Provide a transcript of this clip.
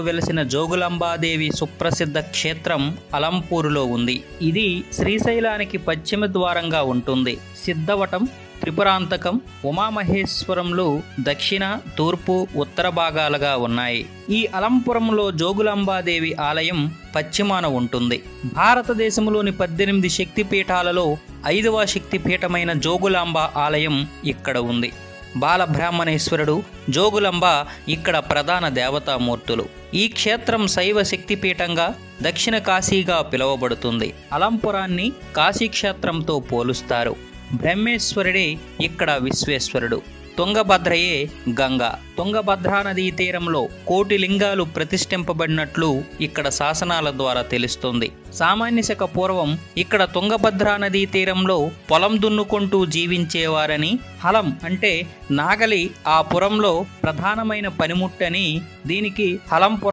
వెలసిన జోగులాంబాదేవి సుప్రసిద్ధ క్షేత్రం అలంపూరులో ఉంది. ఇది శ్రీశైలానికి పశ్చిమ ద్వారంగా ఉంటుంది. సిద్ధవటం, త్రిపురాంతకం, ఉమామహేశ్వరంలు దక్షిణ, తూర్పు, ఉత్తర భాగాలుగా ఉన్నాయి. ఈ అలంపురంలో జోగులాంబాదేవి ఆలయం పశ్చిమాన ఉంటుంది. భారతదేశంలోని 18 శక్తిపీఠాలలో 5వ శక్తిపీఠమైన జోగులాంబ ఆలయం ఇక్కడ ఉంది. బాలబ్రాహ్మణేశ్వరుడు, జోగులాంబ ఇక్కడ ప్రధాన దేవతామూర్తులు. ఈ క్షేత్రం శైవ శక్తిపీఠంగా దక్షిణ కాశీగా పిలువబడుతుంది. అలంపురాన్ని కాశీక్షేత్రంతో పోలుస్తారు. బ్రహ్మేశ్వరుడే ఇక్కడ విశ్వేశ్వరుడు. తుంగభద్రయే గంగా. తుంగభద్రా నదీ తీరంలో 1,000,000 లింగాలు ప్రతిష్ఠింపబడినట్లు ఇక్కడ శాసనాల ద్వారా తెలుస్తుంది. సామాన్య శక పూర్వం ఇక్కడ తుంగభద్రా నదీ తీరంలో పొలం దున్నుకుంటూ జీవించేవారని, హలం అంటే నాగలి ఆ పురంలో ప్రధానమైన పనిముట్టని, దీనికి హలంపురం